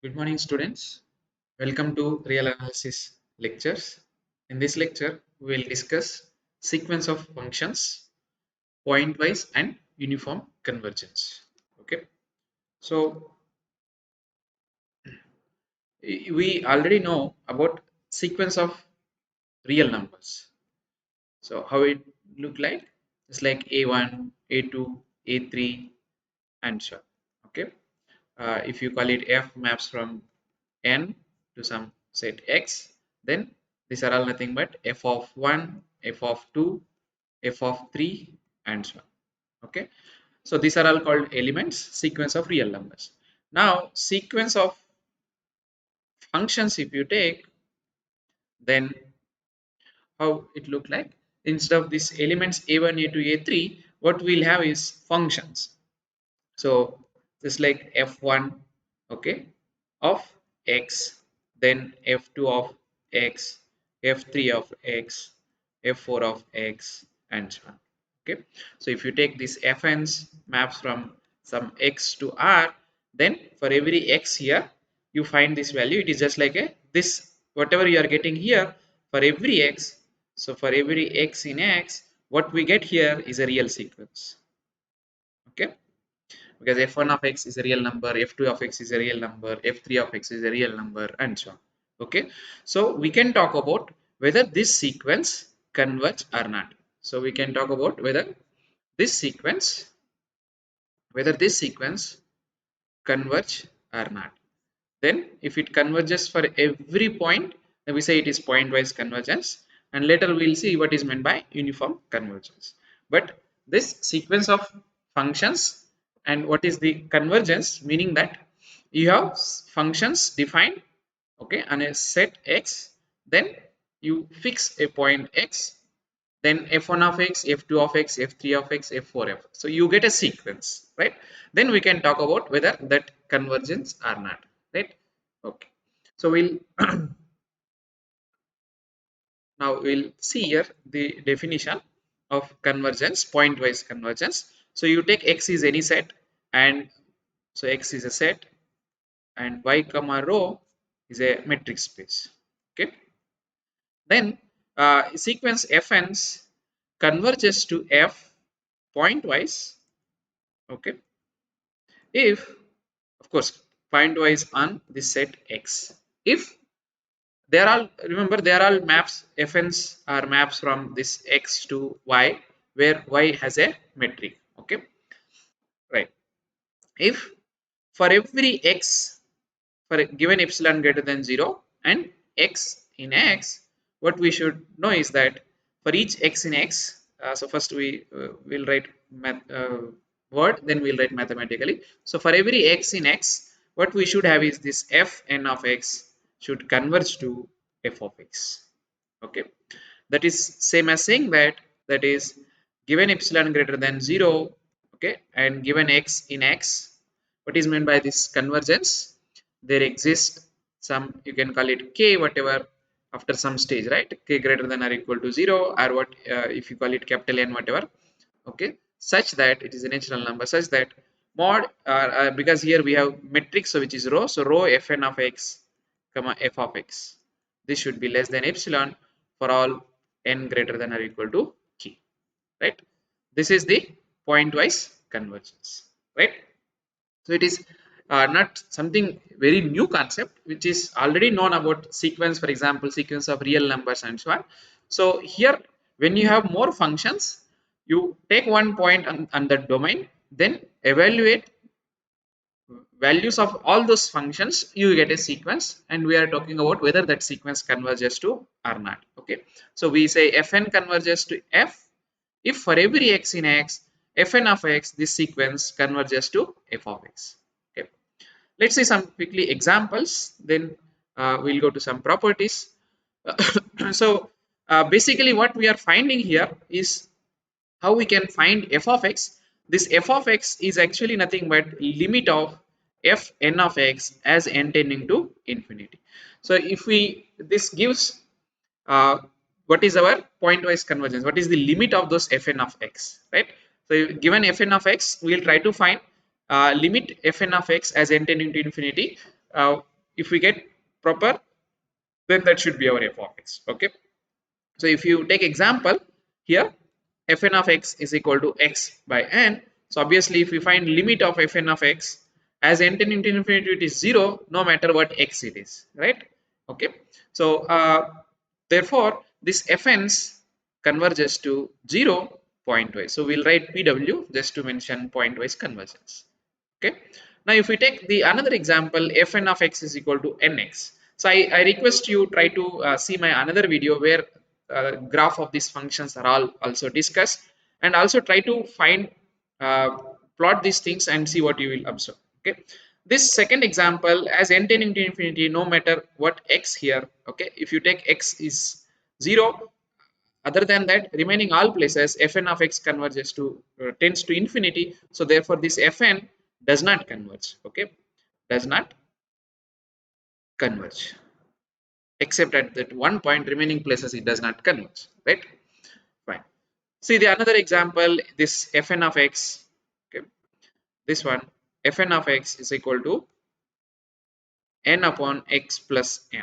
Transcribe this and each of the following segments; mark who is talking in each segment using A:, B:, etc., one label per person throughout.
A: Good morning, students. Welcome to Real Analysis lectures. In this lecture, we will discuss sequence of functions, pointwise and uniform convergence. Okay. So we already know about sequence of real numbers. So how it look like? It's like A1, A2, A3, and so on. Okay. If you call it F maps from n to some set x, then these are all nothing but f of 1, f of 2, f of 3, and so on. Okay, so these are all called elements, sequence of real numbers. Now sequence of functions, if you take, then how it look like? Instead of these elements a1, a2, a3, what we'll have is functions. So just like f1, okay, of x, then f2 of x, f3 of x, f4 of x, and so on. Okay, so if you take these fn's maps from some x to r, then for every x here, you find this value. It is just like a this whatever you are getting here for every x. So for every x in x, what we get here is a real sequence. Okay, because f1 of x is a real number, f2 of x is a real number, f3 of x is a real number, and so on. Okay, so we can talk about whether this sequence converge or not. So we can talk about this sequence whether this sequence converge or not. Then if it converges for every point, then we say it is pointwise convergence, and later we will see what is meant by uniform convergence. But this sequence of functions and what is the convergence, meaning that you have functions defined, okay, on a set x, then you fix a point x, then f1 of x, f2 of x, f3 of x, f4 of x. So you get a sequence, right? Then we can talk about whether that convergence or not, right? Okay, so we'll now we'll see here the definition of convergence, pointwise convergence. So you take x is any set, and so x is a set, and y comma row is a metric space. Okay, then sequence fn's converges to f pointwise. Okay, if of course pointwise on the set x, if they are all, remember they are all maps, fn's are maps from this x to y, where y has a metric. Okay, right. If for every x, for a given epsilon greater than 0 and x in x, what we should know is that for each x in x, so first we will write word, then we'll write mathematically. So for every x in x, what we should have is this f n of x should converge to f of x. Okay, that is same as saying that is given epsilon greater than 0, okay, and given x in x, what is meant by this convergence? There exists some, you can call it k whatever, after some stage, right? K greater than or equal to 0, or what if you call it capital N whatever, okay, such that it is a natural number, such that mod because here we have matrix, so which is row, so row fn of x comma f of x, this should be less than epsilon for all n greater than or equal to k, right? This is the pointwise convergence, right? So it is not something very new concept, which is already known about sequence, for example sequence of real numbers and so on. So here when you have more functions, you take one point on the domain, then evaluate values of all those functions, you get a sequence, and we are talking about whether that sequence converges to or not. Okay, so we say fn converges to f if for every x in x, fn of x, this sequence converges to f of x. Okay, let's see some quickly examples, then we'll go to some properties. So basically what we are finding here is how we can find f of x. This f of x is actually nothing but limit of f n of x as n tending to infinity. So if we, this gives what is our pointwise convergence, what is the limit of those fn of x, right? So given fn of x, we will try to find limit fn of x as n tending to infinity if we get proper, then that should be our f of x. Okay, so if you take example here, fn of x is equal to x by n. So obviously if we find limit of fn of x as n tending to infinity, it is 0 no matter what x it is, right? Okay, so therefore this fn's converges to 0 pointwise. So we'll write pw just to mention pointwise convergence. Okay, now if we take the another example, fn of x is equal to nx. So I request you try to see my another video where graph of these functions are all also discussed, and also try to find uh, plot these things and see what you will observe. Okay, this second example, as n tending to infinity, no matter what x here, okay, if you take x is 0, other than that, remaining all places, fn of x converges to tends to infinity. So therefore, this fn does not converge. Okay, does not converge, except at that one point. Remaining places it does not converge. Right? Fine. See the another example. This fn of x. Okay, this one fn of x is equal to n upon x plus n,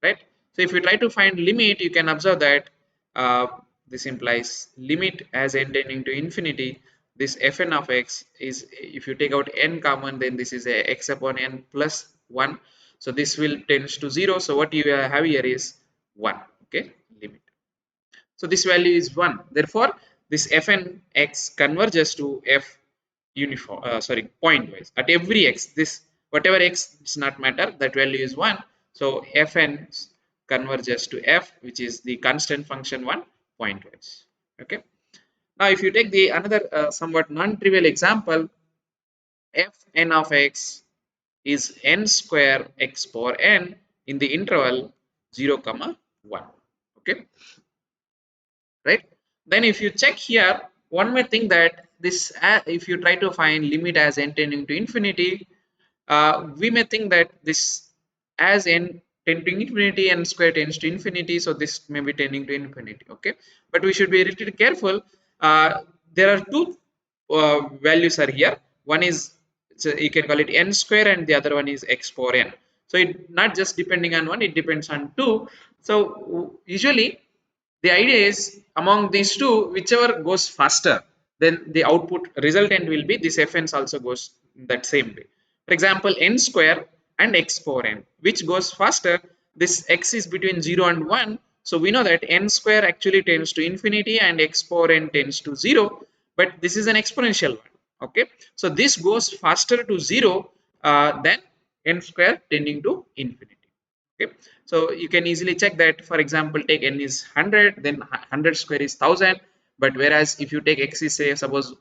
A: right? So if you try to find limit, you can observe that this implies limit as n tending to infinity. This fn of x is, if you take out n common, then this is a x upon n plus 1. So this will tends to 0. So what you have here is 1. Okay, limit. So this value is 1. Therefore, this fn x converges to f uniform, sorry, pointwise at every x. This whatever x does not matter, that value is 1. So fn converges to f, which is the constant function 1 pointwise. Okay. Now, if you take the another somewhat non-trivial example, fn of x is n square x power n in the interval 0 comma 1. Okay, right? Then if you check here, one may think that this if you try to find limit as n tending to infinity, we may think that this as n tending to infinity, n square tends to infinity, so this may be tending to infinity. Okay, but we should be a little careful. There are two values are here. One is, so you can call it n square, and the other one is x power n. So it not just depending on one, it depends on two. So usually the idea is among these two, whichever goes faster, then the output resultant will be this fn's also goes that same way. For example, n square and x power n, which goes faster? This x is between 0 and 1. So we know that n square actually tends to infinity and x power n tends to 0, but this is an exponential one. Okay, so this goes faster to 0 than n square tending to infinity. Okay, so you can easily check that. For example, take n is 100, then 100 square is 1000. But whereas if you take x is, say, suppose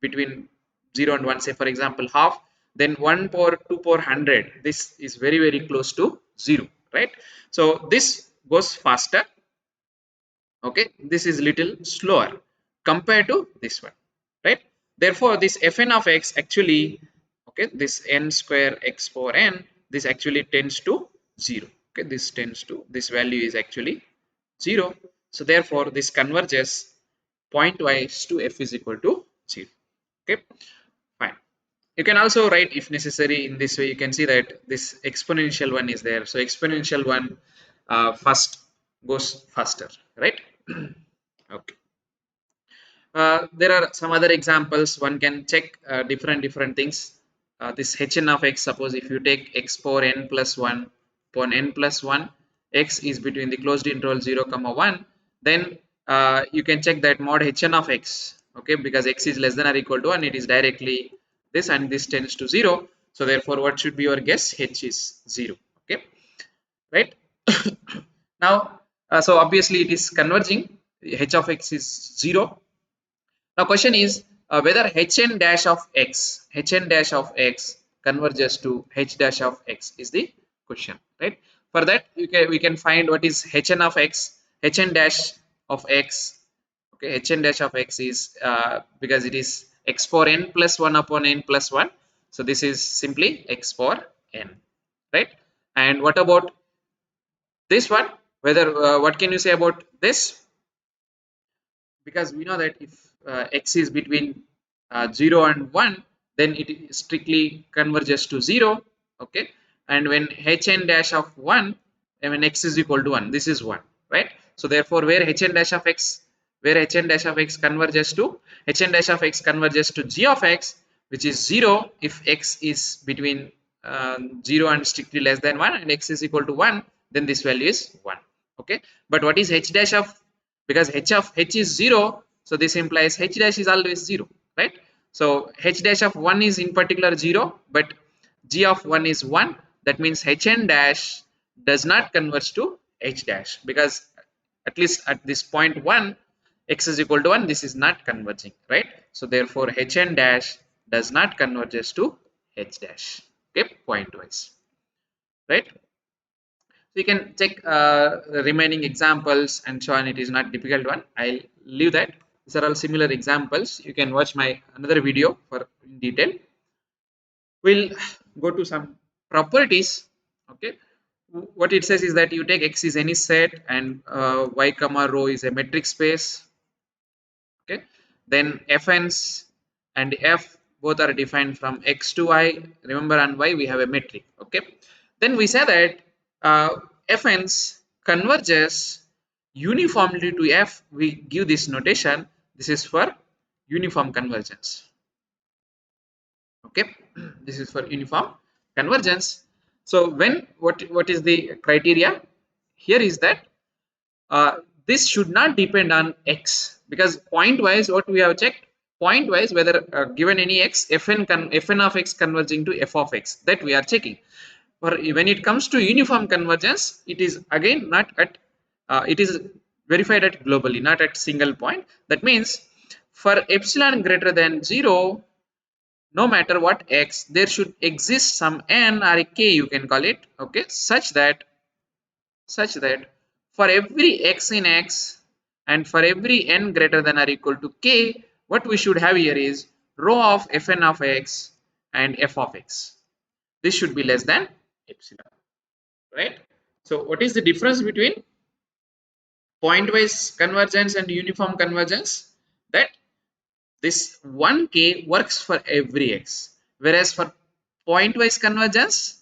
A: between 0 and 1, say for example half, then 1 power 2 power 100, this is very very close to 0, right? So this goes faster. Okay, this is little slower compared to this one, right? Therefore this fn of x actually, okay, this n square x power n, this actually tends to 0. Okay, this tends to, this value is actually 0. So therefore this converges pointwise to f is equal to 0. Okay, fine. You can also write, if necessary, in this way. You can see that this exponential one is there, so exponential one first goes faster, right? Okay. There are some other examples. One can check different things. This hn of x, suppose if you take x power n plus 1 upon n plus 1, x is between the closed interval 0 comma 1, then you can check that mod hn of x, okay, because x is less than or equal to 1, it is directly this, and this tends to 0. So therefore what should be your guess? H is 0. Okay, right? Now so obviously it is converging, h of x is 0. Now question is whether hn dash of x, hn dash of x converges to h dash of x is the question, right? For that we can find what is hn of x, hn dash of x. Okay, hn dash of x is because it is x power n plus 1 upon n plus 1. So this is simply x power n, right? And what about this one? Whether what can you say about this? Because we know that if x is between 0 and 1, then it strictly converges to 0. Okay, and when hn dash of 1, and when x is equal to 1, this is 1, right? So therefore where hn dash of x, where hn dash of x converges to, hn dash of x converges to g of x, which is 0 if x is between 0 and strictly less than 1, and x is equal to 1, then this value is 1. Okay, but what is h dash of, because h of h is 0, so this implies h dash is always 0, right? So h dash of 1 is in particular 0, but g of 1 is 1. That means hn dash does not converge to h dash, because at least at this point 1, x is equal to 1, this is not converging, right? So therefore hn dash does not converges to h dash. Okay, pointwise, right? So you can check the remaining examples and so on. It is not difficult one. I'll leave that. These are all similar examples. You can watch my another video for in detail. We'll go to some properties. Okay. What it says is that you take X is any set and Y comma row is a metric space. Okay, then fn's and f both are defined from x to y. Remember, on y we have a metric. Okay, then we say that fn's converges uniformly to f. We give this notation. This is for uniform convergence. Okay, this is for uniform convergence. So when, what is the criteria here is that uh, this should not depend on x, because pointwise what we have checked, pointwise whether given any x, fn of x converging to f of x, that we are checking. For when it comes to uniform convergence, it is again not at it is verified at globally, not at single point. That means for epsilon greater than 0, no matter what x, there should exist some n or a k, you can call it, okay, such that for every x in x and for every n greater than or equal to k, what we should have here is rho of fn of x and f of x. This should be less than epsilon, right? So what is the difference between pointwise convergence and uniform convergence? That this 1k works for every x, whereas for pointwise convergence,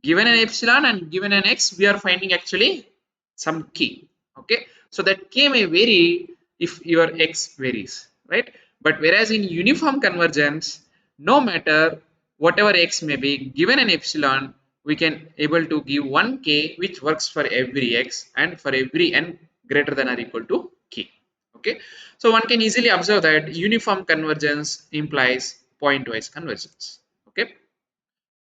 A: given an epsilon and given an x, we are finding actually some k. Okay, so that k may vary if your x varies, right? But whereas in uniform convergence, no matter whatever x may be, given an epsilon, we can able to give 1k which works for every x and for every n greater than or equal to k. Okay, so one can easily observe that uniform convergence implies pointwise convergence. Okay,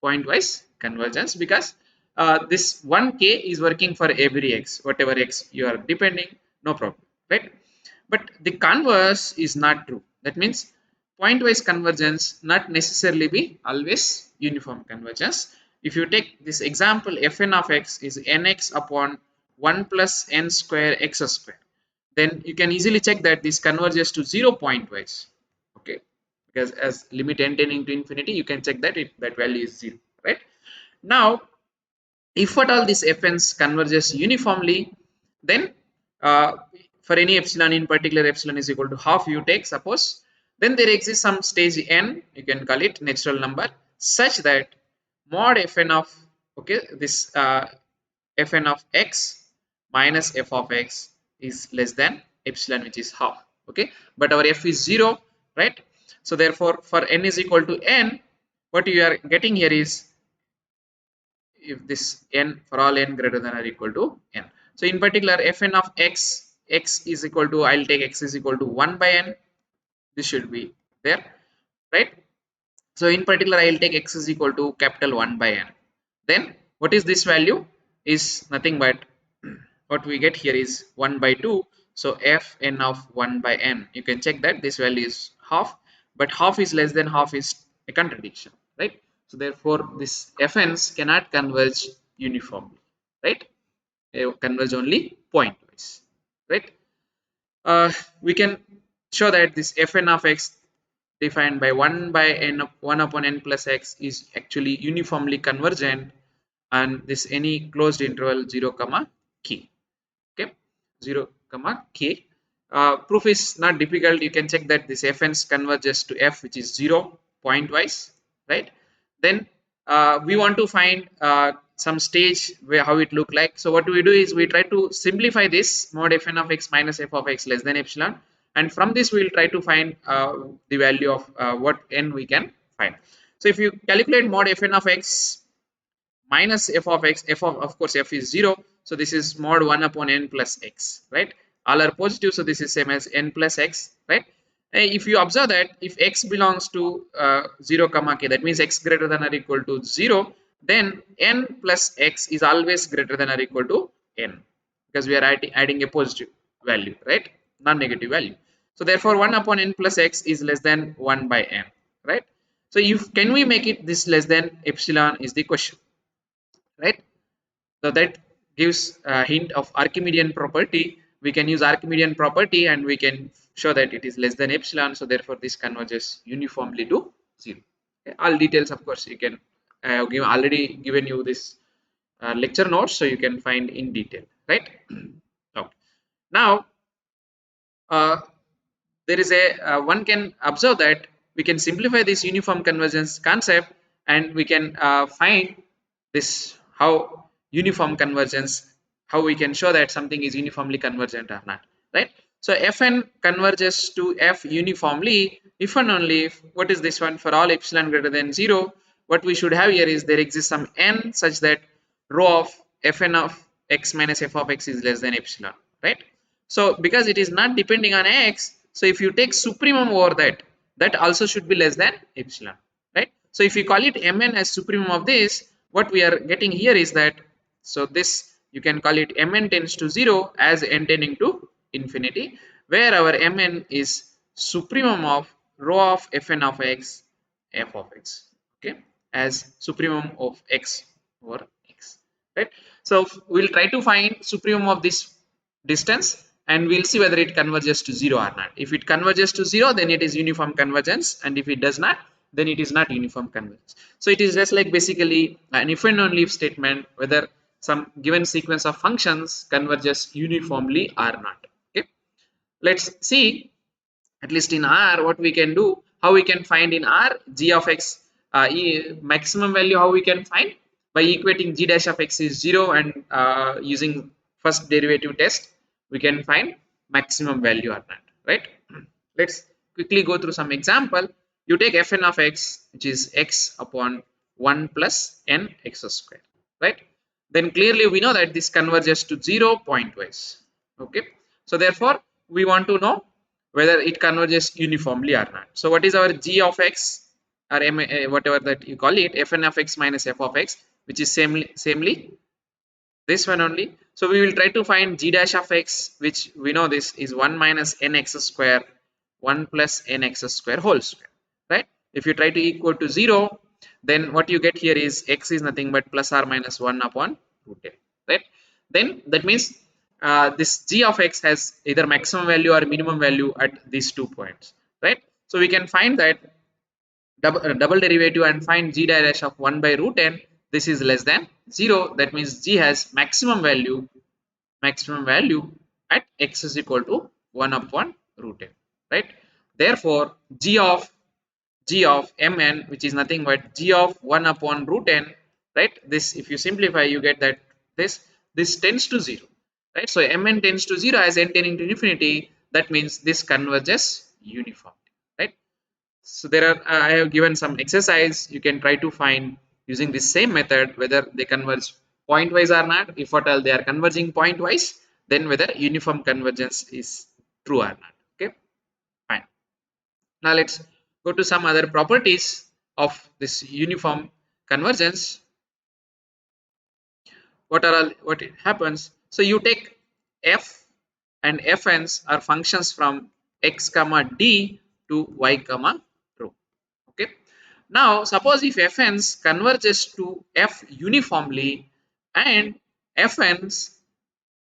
A: pointwise convergence, because this 1k is working for every x, whatever x you are depending, no problem, right? But the converse is not true. That means pointwise convergence not necessarily be always uniform convergence. If you take this example, fn of x is nx upon 1 plus n square x square, then you can easily check that this converges to 0 pointwise. Okay, because as limit n tending to infinity, you can check that that value is 0, right? Now if at all this fn's converges uniformly, then for any epsilon, in particular epsilon is equal to half, you take suppose, then there exists some stage n, you can call it natural number, such that mod fn of, okay, this fn of x minus f of x is less than epsilon, which is half. Okay, but our f is 0, right? So therefore for n is equal to n, what you are getting here is, if this n for all n greater than or equal to n. So in particular fn of x is equal to, I'll take x is equal to 1 by n. This should be there, right? So in particular I'll take x is equal to capital 1 by n. Then what is this value is nothing but what we get here is 1 by 2. So fn of 1 by n, you can check that this value is half, but half is less than half is a contradiction, right? So therefore this fn's cannot converge uniformly, right? They converge only pointwise, right? We can show that this fn of x defined by 1 by n, 1 upon n plus x is actually uniformly convergent, and this any closed interval 0 comma k. Okay, 0 comma k. Proof is not difficult. You can check that this fn converges to f, which is 0 pointwise, right? Then we want to find some stage where how it look like. So what we do is we try to simplify this mod fn of x minus f of x less than epsilon, and from this we will try to find the value of what n we can find. So if you calculate mod fn of x minus f of x, of course f is 0, so this is mod 1 upon n plus x, right? All are positive, so this is same as n plus x, right? If you observe that if x belongs to 0 comma k, that means x greater than or equal to 0, then n plus x is always greater than or equal to n, because we are adding a positive value, right? Non-negative value. So therefore 1 upon n plus x is less than 1 by n, right? So if can we make it this less than epsilon is the question, right? So that gives a hint of Archimedean property. We can use Archimedean property and we can show that it is less than epsilon. So therefore this converges uniformly to 0. Okay. All details, of course, you can already given you this lecture notes, so you can find in detail, right? Okay. Now uh, there is a one can observe that we can simplify this uniform convergence concept, and we can find this how uniform convergence, how we can show that something is uniformly convergent or not, right? So fn converges to f uniformly if and only if, what is this one, for all epsilon greater than 0, what we should have here is there exists some n such that rho of fn of x minus f of x is less than epsilon, right? So because it is not depending on x, so if you take supremum over that, that also should be less than epsilon, right? So if you call it mn as supremum of this, what we are getting here is that, so this you can call it mn tends to 0 as n tending to infinity, where our mn is supremum of rho of fn of x f of x, okay, as supremum of x over x, right? So we'll try to find supremum of this distance, and we'll see whether it converges to 0 or not. If it converges to 0, then it is uniform convergence, and if it does not, then it is not uniform convergence. So it is just like basically an if and only if statement, whether some given sequence of functions converges uniformly or not. Okay, let's see at least in R what we can do, how we can find in R g of x maximum value, how we can find by equating g dash of x is 0 and using first derivative test we can find maximum value or not, right? Let's quickly go through some example. You take fn of x, which is x upon 1 plus n x square, right? Then clearly we know that this converges to 0 pointwise. Okay, so therefore we want to know whether it converges uniformly or not. So what is our g of x, or whatever that you call it, fn of x minus f of x, which is samely this one only. So we will try to find g dash of x, which we know this is 1 minus nx square 1 plus nx square whole square, right? If you try to equal to 0, then what you get here is x is nothing but plus or minus 1 upon root n, right? Then that means this g of x has either maximum value or minimum value at these 2 points, right? So we can find that double derivative and find g dash of 1 by root n, this is less than 0, that means g has maximum value at x is equal to 1 upon root n, right? Therefore g of mn, which is nothing but g of 1 upon root n, right? This if you simplify you get that this tends to 0, right? So mn tends to 0 as n tending to infinity, that means this converges uniformly, right? So there are I have given some exercise, you can try to find using this same method whether they converge pointwise or not. If at all they are converging pointwise, then whether uniform convergence is true or not. Okay, fine. Now let's go to some other properties of this uniform convergence. What it happens, so you take f and fn's are functions from x comma d to y comma rho. Okay, now suppose if fn's converges to f uniformly and fn's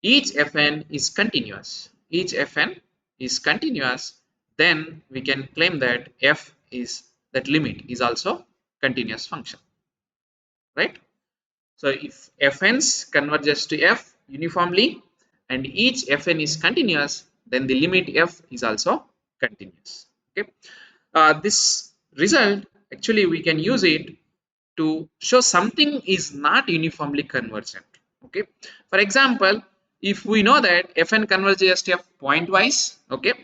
A: each fn is continuous, then we can claim that f is that limit is also continuous function, right? So if fn's converges to f uniformly and each fn is continuous, then the limit f is also continuous. Okay, this result actually we can use it to show something is not uniformly convergent. Okay, for example, if we know that fn converges to f pointwise, okay,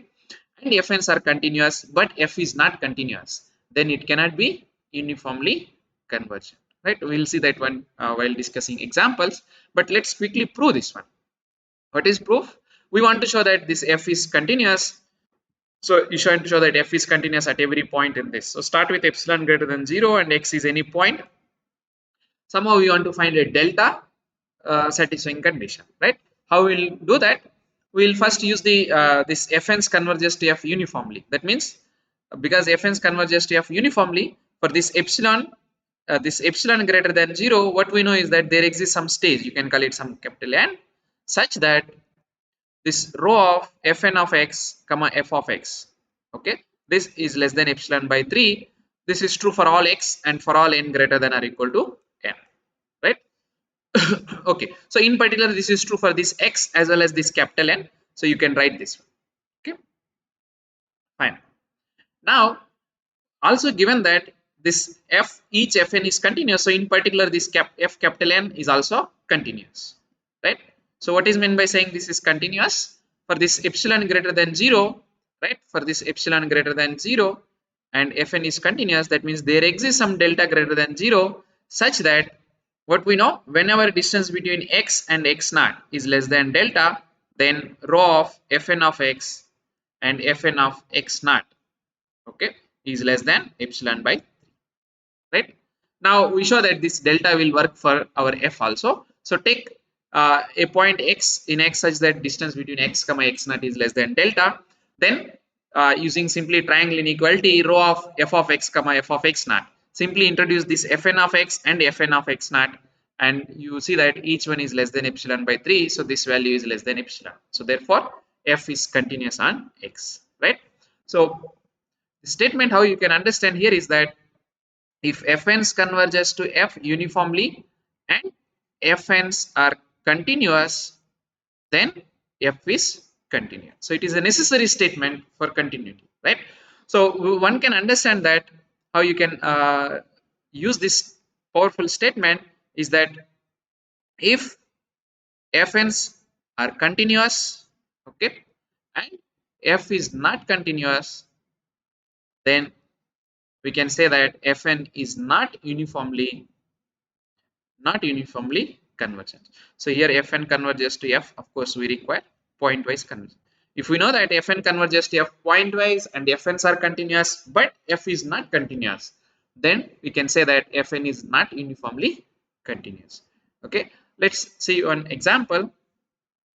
A: and fn's are continuous but f is not continuous, then it cannot be uniformly convergent, right? We'll see that one while discussing examples, but let's quickly prove this one. What is proof? We want to show that this f is continuous. So you should show that f is continuous at every point in this. So start with epsilon greater than 0 and x is any point. Somehow we want to find a delta satisfying condition, right? How we'll do that? We'll first use the this fn's converges to f uniformly. That means because fn's converges to f uniformly, for this epsilon greater than 0, what we know is that there exists some stage, you can call it some capital N, such that this row of fn of x comma f of x, okay, this is less than epsilon by 3. This is true for all x and for all n greater than or equal to n, right? Okay, so in particular this is true for this x as well as this capital N, so you can write this one. Okay, fine. Now also given that this f each fn is continuous, so in particular this f capital N is also continuous, right? So what is meant by saying this is continuous? For this epsilon greater than 0, right, for this epsilon greater than 0 and fn is continuous, that means there exists some delta greater than 0 such that what we know, whenever distance between x and x naught is less than delta, then rho of fn of x and fn of x naught, okay, is less than epsilon by 3, right? Now we show that this delta will work for our f also. So take a point x in x such that distance between x comma x naught is less than delta. Then using simply triangle inequality, rho of f of x comma f of x naught, simply introduce this fn of x and fn of x naught, and you see that each one is less than epsilon by 3, so this value is less than epsilon, so therefore f is continuous on x, right? So the statement how you can understand here is that if fn's converges to f uniformly and fn's are continuous, then f is continuous. So it is a necessary statement for continuity, right? So one can understand that how you can use this powerful statement is that if fn's are continuous, okay, and f is not continuous, then we can say that fn is not uniformly convergent. So here fn converges to f, of course we require pointwise convergence. If we know that fn converges to f pointwise and fn's are continuous but f is not continuous, then we can say that fn is not uniformly continuous. Okay, let's see one example.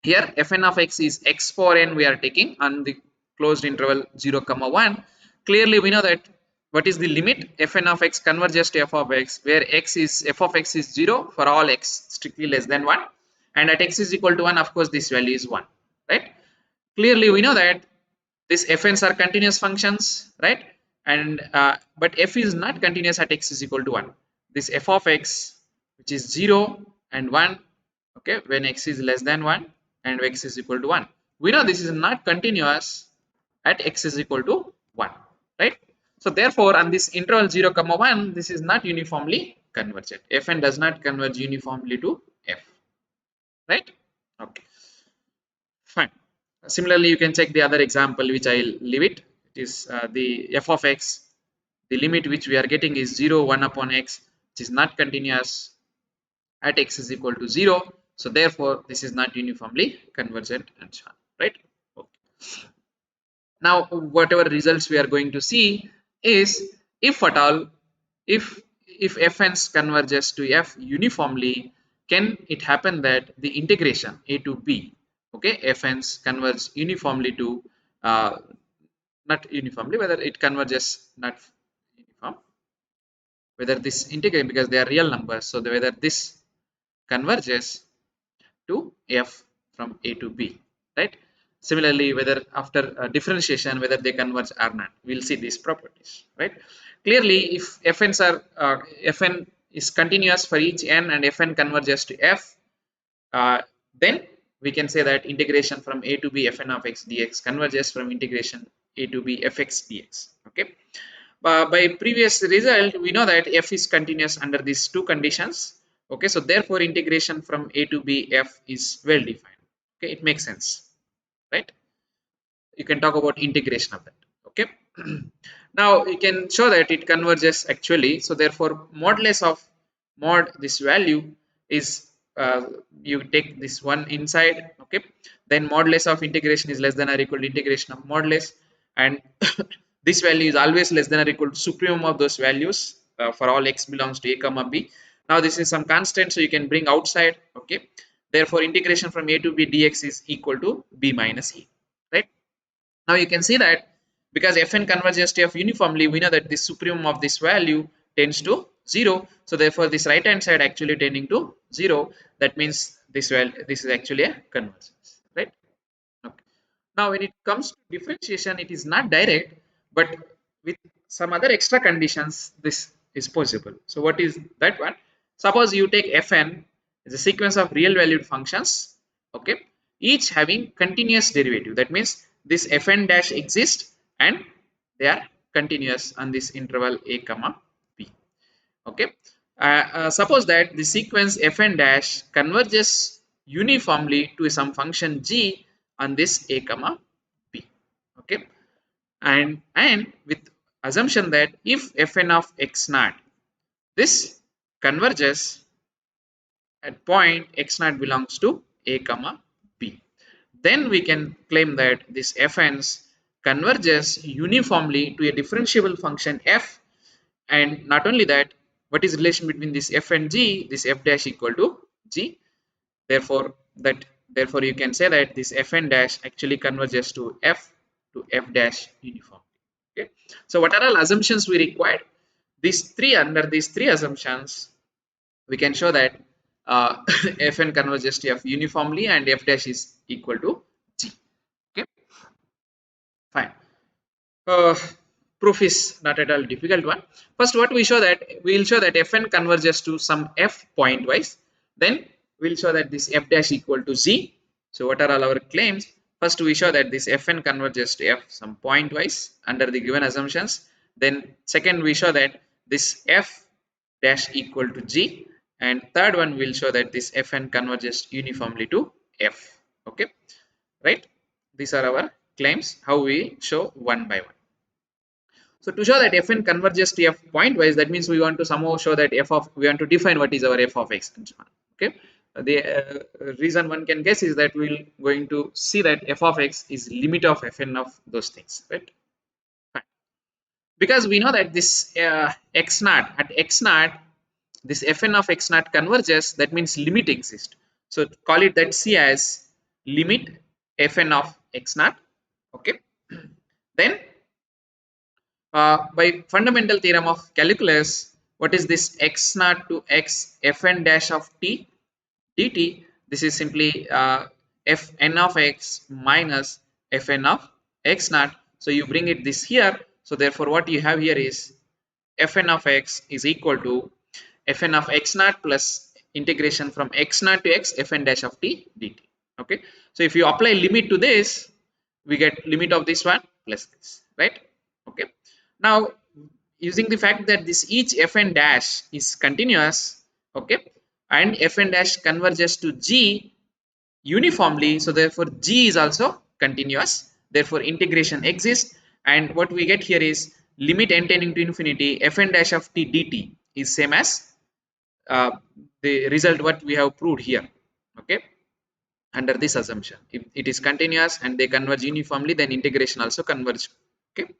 A: Here fn of x is x power n we are taking on the closed interval 0 comma 1. Clearly we know that what is the limit fn of x converges to f of x, where f of x is 0 for all x strictly less than 1, and at x is equal to 1, of course this value is 1, right? Clearly we know that these fn's are continuous functions, right? And but f is not continuous at x is equal to 1. This f of x, which is 0 and 1, okay, when x is less than 1 and x is equal to 1, we know this is not continuous at x is equal to 1, right? So therefore on this interval 0 comma 1, this is not uniformly convergent. fn does not converge uniformly to f, right? Okay, fine. Similarly, you can check the other example which I'll leave it. It is the f of x, the limit which we are getting is 0 1 upon x, which is not continuous at x is equal to 0. So therefore this is not uniformly convergent and so on, right? Okay. Now whatever results we are going to see is, if at all, if fn's converges to f uniformly, can it happen that the integration a to b, okay, fn's converge uniformly to not uniformly, whether it converges not uniform, whether this integration, because they are real numbers, so whether this converges to f from a to b, right? Similarly, whether after differentiation whether they converge or not, we'll see these properties, right? Clearly if fn's are fn is continuous for each n and fn converges to f, then we can say that integration from a to b fn of x dx converges from integration a to b fx dx, okay, By previous result, we know that f is continuous under these two conditions. Okay, so therefore integration from a to b f is well defined. Okay, it makes sense, right? You can talk about integration of that. Okay. Now you can show that it converges actually. So therefore, modulus of mod this value is you take this one inside. Okay. Then modulus of integration is less than or equal to integration of modulus, and this value is always less than or equal to supremum of those values for all x belongs to a comma b. Now this is some constant, so you can bring outside. Okay. Therefore, integration from a to b dx is equal to b minus e. Right. Now you can see that because Fn converges to F uniformly, we know that the supremum of this value tends to 0. So therefore, this right hand side actually tending to 0. That means this is actually a convergence, right? Okay. Now, when it comes to differentiation, it is not direct, but with some other extra conditions, this is possible. So, what is that one? Suppose you take Fn as a sequence of real valued functions, okay, each having continuous derivative. That means this Fn dash exists and they are continuous on this interval a comma b. Okay. Suppose that the sequence Fn dash converges uniformly to some function g on this a comma b. Okay, and with assumption that if Fn of x naught this converges at point x naught belongs to a comma b, then we can claim that this Fn's converges uniformly to a differentiable function f. And not only that, what is relation between this f and g? This f dash equal to g. Therefore, therefore you can say that this fn dash actually converges to f dash uniformly. Okay. So what are all assumptions we required? Under these three assumptions, we can show that fn converges to f uniformly and f dash is equal to g. Okay, fine. uh, Proof is not at all difficult one. First, what we will show that Fn converges to some f pointwise. Then we'll show that this f dash equal to z. So what are all our claims? First, we show that this Fn converges to f some pointwise under the given assumptions. Then second, we show that this f dash equal to g. And third one, we'll show that this Fn converges uniformly to f. Okay, right? These are our claims. How we show one by one. So to show that Fn converges to f pointwise, that means we want to somehow show that we want to define what is our f of x and so on. Okay. The reason one can guess is that we're going to see that f of x is limit of Fn of those things, right? Fine. Because we know that this x naught at x naught, this Fn of x naught converges, that means limit exists. So call it that C as limit Fn of x naught. Okay. Then by fundamental theorem of calculus, what is this x naught to x fn dash of t dt? This is simply fn of x minus fn of x naught. So you bring it this here. So therefore, what you have here is fn of x is equal to fn of x naught plus integration from x naught to x fn dash of t dt. Okay. So if you apply limit to this, we get limit of this one plus this, right? Okay. Now, using the fact that this each fn dash is continuous, okay, and fn dash converges to g uniformly, so therefore g is also continuous. Therefore, integration exists, and what we get here is limit n tending to infinity fn dash of t dt is same as uh, the result what we have proved here. Okay, under this assumption, if it is continuous and they converge uniformly, then integration also converge. Okay,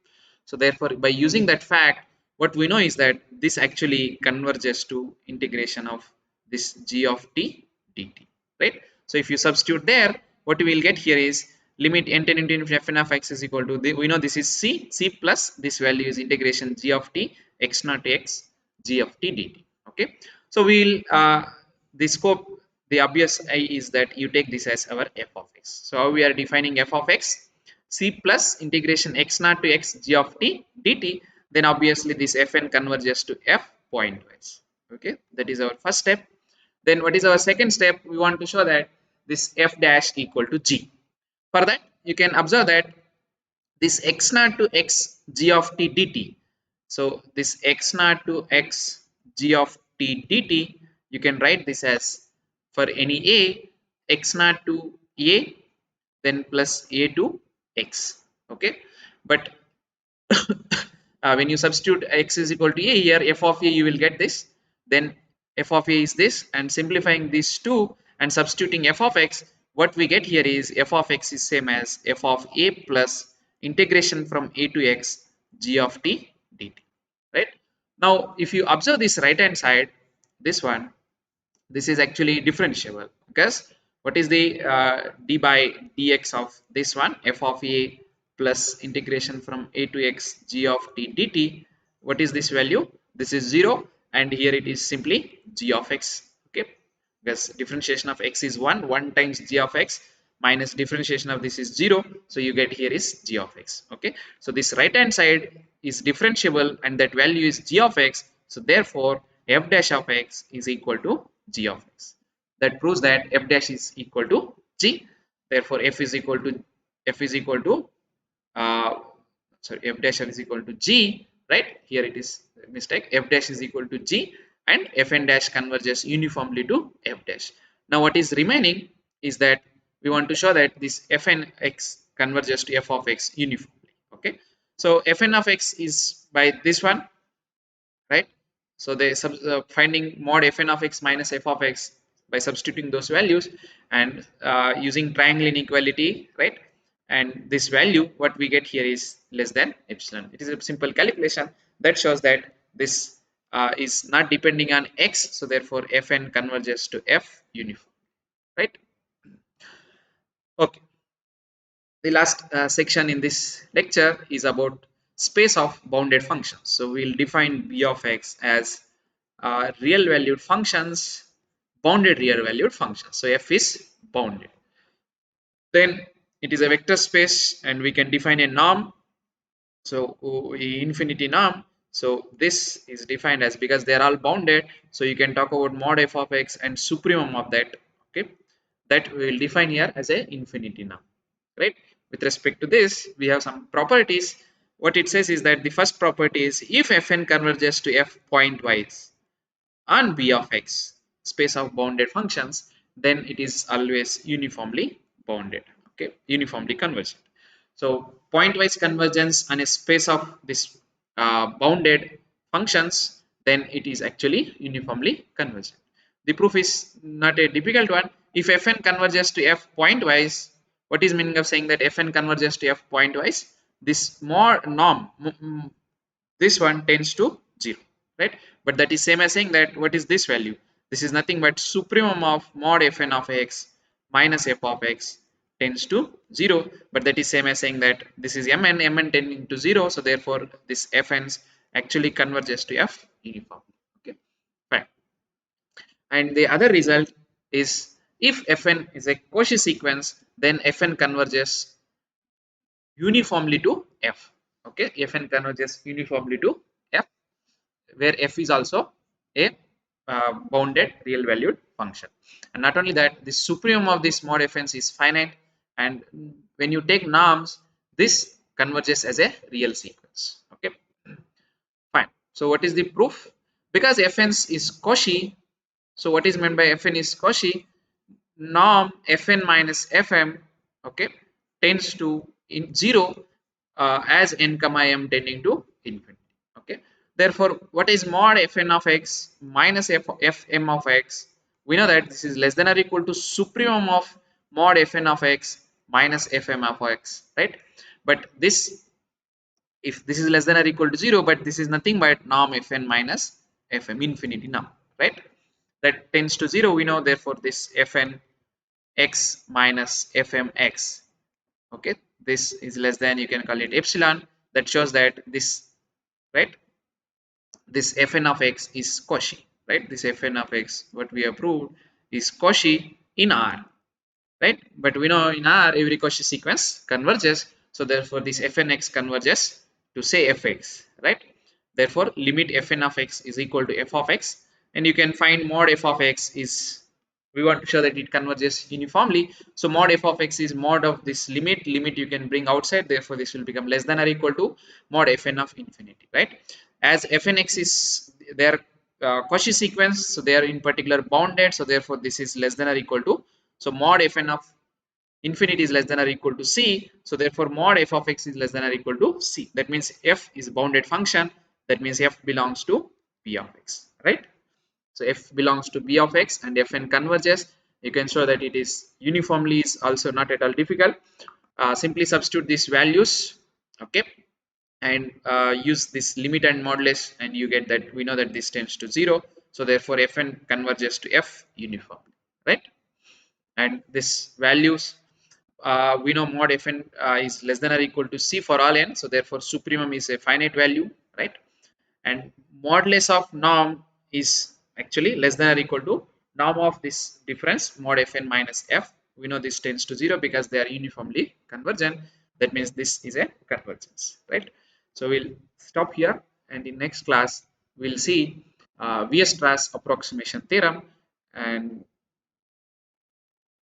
A: so therefore by using that fact, what we know is that this actually converges to integration of this g of t dt, right? So if you substitute there, what we will get here is limit n tending to infinity fn of x is equal to we know this is c plus this value is integration g of t x naught x g of t dt. Okay, so we'll the scope, the obvious is that you take this as our f of x. So how we are defining f of x? C plus integration x naught to x g of t dt. Then obviously this fn converges to f pointwise. Okay, that is our first step. Then what is our second step? We want to show that this f dash equal to g. For that, you can observe that this x naught to x g of t dt, So this x naught to x g of t dt, you can write this as for any a, x naught to a, then plus a to x. Okay, but when you substitute x is equal to a here, f of a you will get this, then f of a is this, and simplifying these two and substituting f of x, what we get here is f of x is same as f of a plus integration from a to x g of t dt, right? Now if you observe this right hand side, this one, this is actually differentiable, because what is the d by dx of this one, f of a plus integration from a to x g of t dt, what is this value? This is 0, and here it is simply g of x. Okay, because differentiation of x is 1, 1 times g of x minus differentiation of this is 0, so you get here is g of x. Okay, so this right hand side is differentiable and that value is g of x, so therefore f dash of x is equal to g of x. That proves that f dash is equal to g, therefore f is equal to uh, sorry, f dash is equal to g, right? Here it is mistake, f dash is equal to g, and fn dash converges uniformly to f dash. Now what is remaining is that we want to show that this fn x converges to f of x uniformly. Okay, so fn of x is by this one, right? So they finding mod fn of x minus f of x by substituting those values and using triangle inequality, right? And this value what we get here is less than epsilon. It is a simple calculation that shows that this is not depending on x, so therefore fn converges to f uniform, right? Okay, the last section in this lecture is about space of bounded functions. So we'll define b of x as real valued functions, bounded real valued functions. So f is bounded. Then it is a vector space, and we can define a norm. So infinity norm. So this is defined as, because they are all bounded, so you can talk about mod f of x and supremum of that. Okay, that we will define here as a infinity norm, right? With respect to this, we have some properties. What it says is that the first property is if fn converges to f pointwise on b of x, space of bounded functions, then it is always uniformly bounded. Okay, uniformly convergent. So pointwise convergence on a space of this bounded functions, then it is actually uniformly convergent. The proof is not a difficult one. If fn converges to f pointwise, what is meaning of saying that fn converges to f pointwise? This more norm, this one tends to 0, right? But that is same as saying that what is this value? This is nothing but supremum of mod fn of x minus f of x tends to 0, but that is same as saying that this is mn tending to 0, so therefore this fn's actually converges to f uniform. Okay, fine. And the other result is if fn is a Cauchy sequence, then fn converges uniformly to f. Okay, fn converges uniformly to f, where f is also a bounded real valued function. And not only that, the supremum of this mod fn is finite, and when you take norms, this converges as a real sequence. Okay, fine. So what is the proof? Because fn is Cauchy, so what is meant by fn is Cauchy? Norm fn minus fm, okay, tends to 0 as n comma m tending to infinity. Okay, therefore what is mod fn of x minus fm of x? We know that this is less than or equal to supremum of mod fn of x minus fm of x, right? But this, if this is less than or equal to 0, but this is nothing but norm fn minus fm, infinity norm, right? That tends to 0, we know, therefore this fn x minus fm x, okay, this is less than, you can call it epsilon. That shows that this, right, this fn of x is Cauchy, right? This fn of x, what we have proved, is Cauchy in R, right? But we know in R every Cauchy sequence converges, so therefore this fnx converges to say fx, right? Therefore limit fn of x is equal to f of x, and you can find mod f of x is, we want to show that it converges uniformly, so mod f of x is mod of this limit you can bring outside, therefore this will become less than or equal to mod fn of infinity, right? as fnx is their Cauchy sequence, so they are in particular bounded, so therefore this is less than or equal to, so mod fn of infinity is less than or equal to c, so therefore mod f of x is less than or equal to c. That means f is a bounded function, that means f belongs to p of x, right? So f belongs to b of x and fn converges. You can show that it is uniformly, is also not at all difficult. Simply substitute these values, okay, and use this limit and modulus, and you get that we know that this tends to 0, so therefore fn converges to f uniformly, right? And this values, we know mod fn is less than or equal to c for all n, so therefore supremum is a finite value, right? And modulus of norm is actually less than or equal to norm of this difference mod fn minus f. We know this tends to 0 because they are uniformly convergent. That means this is a convergence, right? So we'll stop here, and in next class we'll see Weierstrass approximation theorem, and